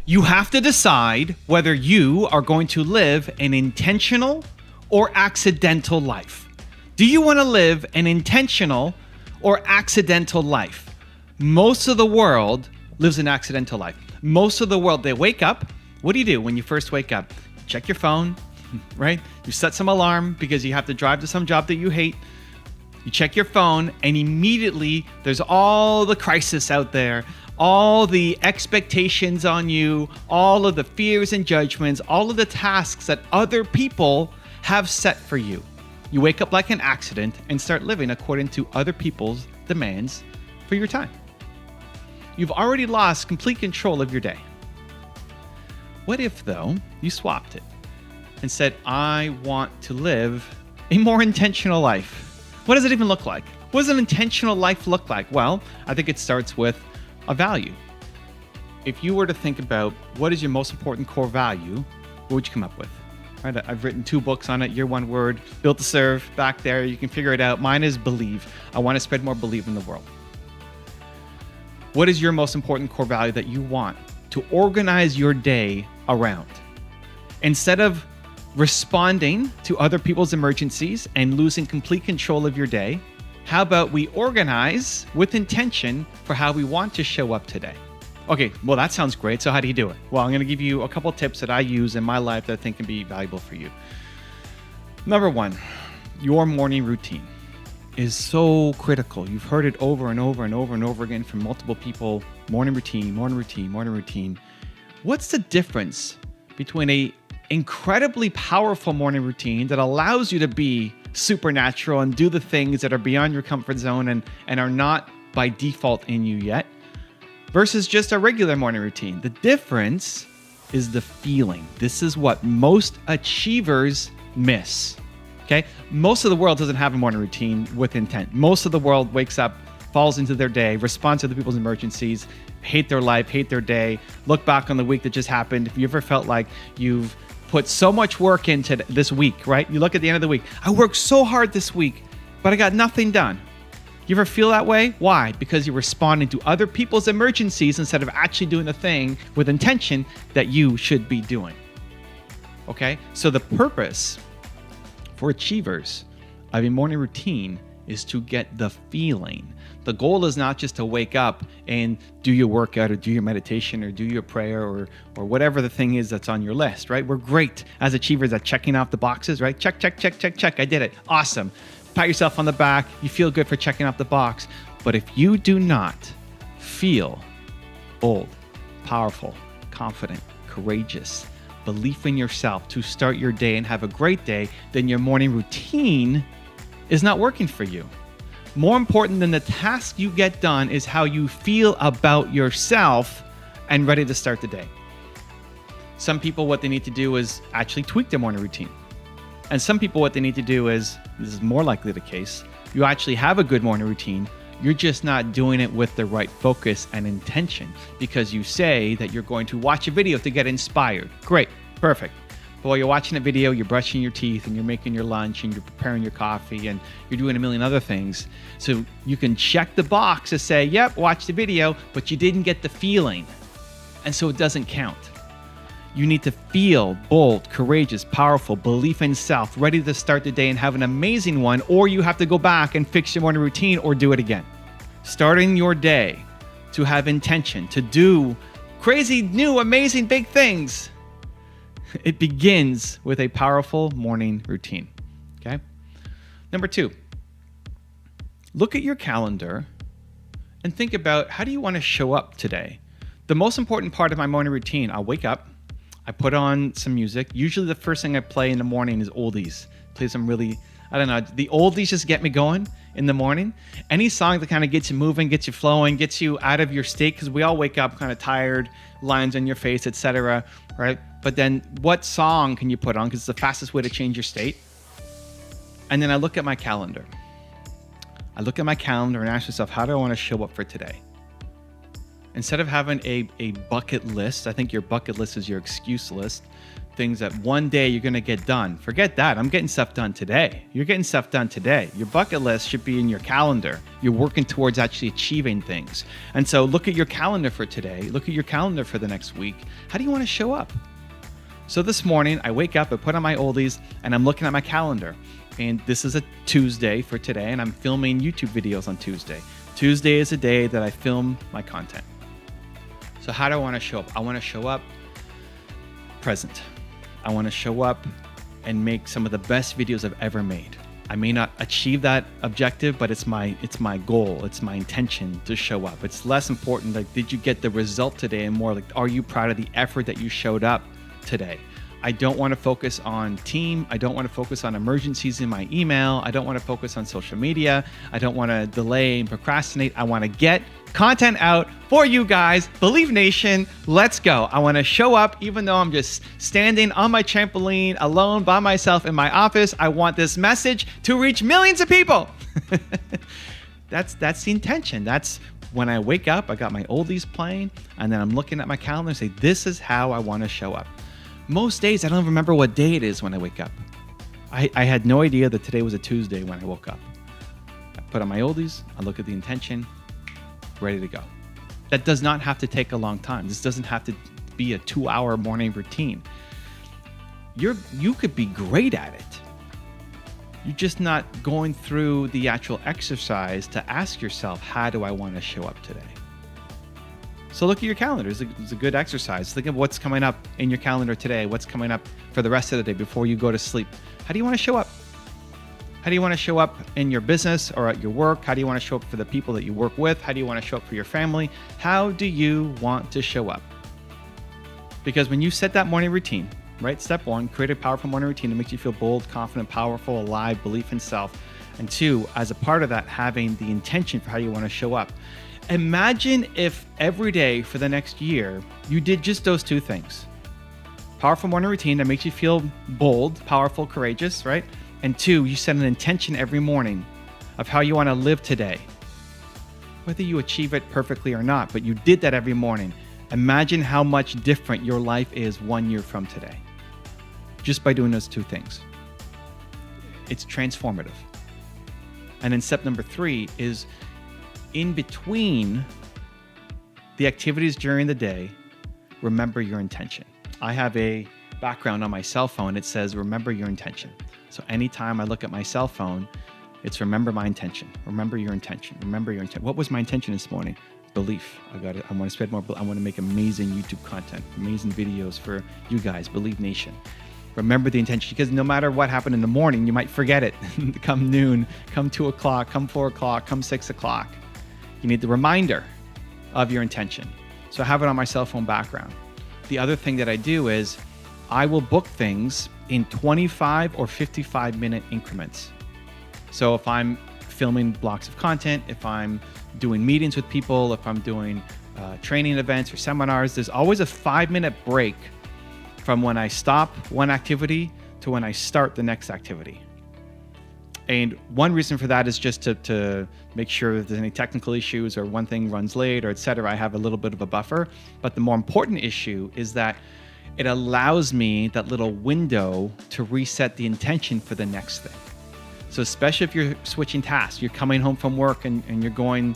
You have to decide whether you are going to live an intentional or accidental life. Do you want to live an intentional or accidental life? Most of the world lives an accidental life. Most of the world, they wake up. What do you do when you first wake up? Check your phone, right? You set some alarm because you have to drive to some job that you hate. You check your phone, and immediately there's all the crisis out there, all the expectations on you, all of the fears and judgments, all of the tasks that other people have set for you. You wake up like an accident and start living according to other people's demands for your time. You've already lost complete control of your day. What if, though, you swapped it and said, I want to live a more intentional life? What does it even look like? What does an intentional life look like? Well, I think it starts with a value. If you were to think about what is your most important core value, what would you come up with? Right? I've written 2 books on it. Your one word, Built to Serve, back there. You can figure it out. Mine is believe. I want to spread more belief in the world. What is your most important core value that you want to organize your day around? Instead of responding to other people's emergencies and losing complete control of your day, how about we organize with intention for how we want to show up today? Okay, well, that sounds great. So how do you do it? Well, I'm going to give you a couple tips that I use in my life that I think can be valuable for you. Number 1, your morning routine is so critical. You've heard it over and over and over and over again from multiple people. Morning routine, morning routine, morning routine. What's the difference between a incredibly powerful morning routine that allows you to be supernatural and do the things that are beyond your comfort zone and are not by default in you yet, versus just a regular morning routine? The difference is the feeling. This is what most achievers miss. Okay? Most of the world doesn't have a morning routine with intent. Most of the world wakes up, falls into their day, responds to other people's emergencies, hate their life, hate their day, look back on the week that just happened. If you ever felt like you've put so much work into this week, right? You look at the end of the week. I worked so hard this week, but I got nothing done. You ever feel that way? Why? Because you're responding to other people's emergencies instead of actually doing the thing with intention that you should be doing. Okay? So the purpose for achievers of a morning routine is to get the feeling. The goal is not just to wake up and do your workout or do your meditation or do your prayer or whatever the thing is that's on your list, right? We're great as achievers at checking off the boxes, right? Check, check, check, check, check. I did it. Awesome. Pat yourself on the back. You feel good for checking off the box. But if you do not feel bold, powerful, confident, courageous, belief in yourself to start your day and have a great day, then your morning routine is not working for you. More important than the task you get done is how you feel about yourself and ready to start the day. Some people, what they need to do is actually tweak their morning routine. And some people, what they need to do is, this is more likely the case, you actually have a good morning routine. You're just not doing it with the right focus and intention because you say that you're going to watch a video to get inspired. Great, perfect. But while you're watching a video, you're brushing your teeth and you're making your lunch and you're preparing your coffee and you're doing a million other things. So you can check the box to say, yep, watch the video, but you didn't get the feeling. And so it doesn't count. You need to feel bold, courageous, powerful, belief in self, ready to start the day and have an amazing one, or you have to go back and fix your morning routine or do it again. Starting your day to have intention, to do crazy, new, amazing, big things. It begins with a powerful morning routine, okay? Number 2, look at your calendar and think about how do you want to show up today? The most important part of my morning routine, I'll wake up, I put on some music. Usually the first thing I play in the morning is oldies. Play some really, I don't know, the oldies just get me going in the morning. Any song that kind of gets you moving, gets you flowing, gets you out of your state, because we all wake up kind of tired, lines on your face, etc., right? But then what song can you put on? Because it's the fastest way to change your state. And then I look at my calendar. I look at my calendar and ask myself, how do I want to show up for today? Instead of having a bucket list, I think your bucket list is your excuse list. Things that one day you're going to get done. Forget that. I'm getting stuff done today. You're getting stuff done today. Your bucket list should be in your calendar. You're working towards actually achieving things. And so look at your calendar for today. Look at your calendar for the next week. How do you want to show up? So this morning, I wake up, I put on my oldies, and I'm looking at my calendar. And this is a Tuesday for today, and I'm filming YouTube videos on Tuesday. Tuesday is a day that I film my content. So how do I want to show up? I want to show up present. I want to show up and make some of the best videos I've ever made. I may not achieve that objective, but it's my goal. It's my intention to show up. It's less important like, did you get the result today, and more like, are you proud of the effort that you showed up today? I don't want to focus on team. I don't want to focus on emergencies in my email. I don't want to focus on social media. I don't want to delay and procrastinate. I want to get content out for you guys. Believe Nation, let's go. I want to show up even though I'm just standing on my trampoline alone by myself in my office. I want this message to reach millions of people. That's the intention. That's when I wake up, I got my oldies playing, and then I'm looking at my calendar and say, this is how I want to show up. Most days, I don't remember what day it is when I wake up. I had no idea that today was a Tuesday when I woke up. I put on my oldies, I look at the intention, ready to go. That does not have to take a long time. This doesn't have to be a 2-hour morning routine. You could be great at it. You're just not going through the actual exercise to ask yourself, how do I want to show up today? So look at your calendar. It's a good exercise. Think of what's coming up in your calendar today, what's coming up for the rest of the day before you go to sleep. How do you want to show up? How do you want to show up in your business or at your work? How do you want to show up for the people that you work with? How do you want to show up for your family? How do you want to show up? Because when you set that morning routine, right? Step 1, create a powerful morning routine that makes you feel bold, confident, powerful, alive, belief in self. And 2, as a part of that, having the intention for how you want to show up. Imagine if every day for the next year, you did just those 2 things. Powerful morning routine that makes you feel bold, powerful, courageous, right? And 2, you set an intention every morning of how you want to live today. Whether you achieve it perfectly or not, but you did that every morning. Imagine how much different your life is 1 year from today. Just by doing those 2 things. It's transformative. And then step number 3 is in between the activities during the day, remember your intention. I have a background on my cell phone. It says, remember your intention. So anytime I look at my cell phone, it's remember my intention. Remember your intention. Remember your intention. What was my intention this morning? Belief. I want to spread more. I want to make amazing YouTube content, amazing videos for you guys. Believe Nation. Remember the intention, because no matter what happened in the morning, you might forget it. Come noon, come 2 o'clock, come 4 o'clock, come 6 o'clock. You need the reminder of your intention. So I have it on my cell phone background. The other thing that I do is I will book things in 25 or 55-minute increments. So if I'm filming blocks of content, if I'm doing meetings with people, if I'm doing training events or seminars, there's always a 5-minute break from when I stop one activity to when I start the next activity. And one reason for that is just to make sure if there's any technical issues or one thing runs late or et cetera, I have a little bit of a buffer. But the more important issue is that it allows me that little window to reset the intention for the next thing. So especially if you're switching tasks, you're coming home from work and you're going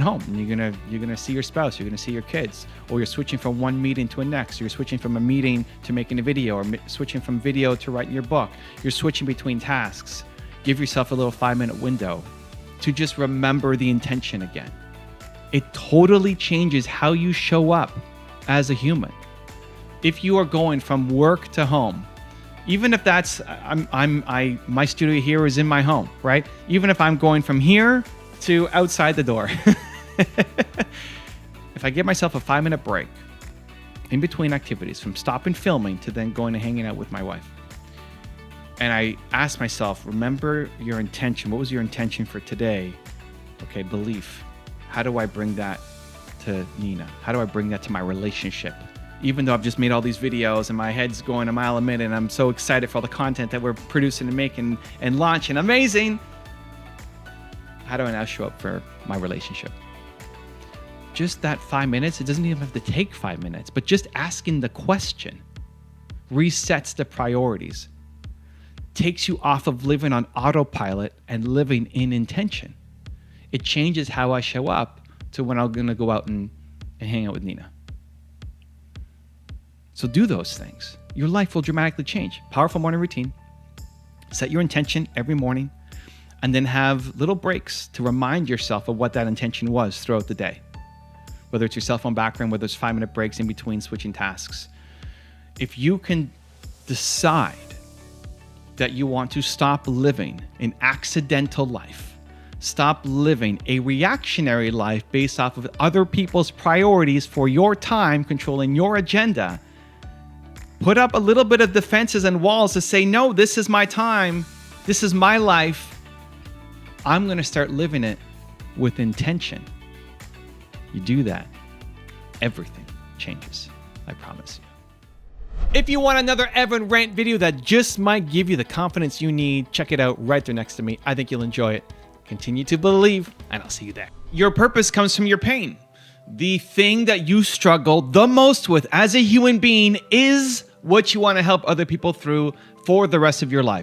home and you're gonna see your spouse, you're gonna see your kids, or you're switching from one meeting to a next, you're switching from a meeting to making a video, or switching from video to writing your book, you're switching between tasks. Give yourself a little 5-minute window to just remember the intention again. It totally changes how you show up as a human. If you are going from work to home, even if that's my studio here is in my home, right? Even if I'm going from here to outside the door, if I give myself a 5-minute break in between activities, from stopping filming to then going and hanging out with my wife, and I ask myself, remember your intention. What was your intention for today? Okay, belief. How do I bring that to Nina? How do I bring that to my relationship? Even though I've just made all these videos and my head's going a mile a minute and I'm so excited for all the content that we're producing and making and launching, amazing. How do I now show up for my relationship? just that 5 minutes, it doesn't even have to take 5 minutes, but just asking the question resets the priorities, takes you off of living on autopilot and living in intention. It changes how I show up to when I'm going to go out and hang out with Nina. So do those things. Your life will dramatically change. Powerful morning routine. Set your intention every morning, and then have little breaks to remind yourself of what that intention was throughout the day. Whether it's your cell phone background, whether it's 5-minute breaks in between switching tasks. If you can decide that you want to stop living an accidental life, stop living a reactionary life based off of other people's priorities for your time, controlling your agenda, put up a little bit of defenses and walls to say, no, this is my time. This is my life. I'm going to start living it with intention. You do that, everything changes. I promise you. If you want another Evan Rant video that just might give you the confidence you need, check it out right there next to me. I think you'll enjoy it. Continue to believe, and I'll see you there. Your purpose comes from your pain. The thing that you struggle the most with as a human being is what you want to help other people through for the rest of your life.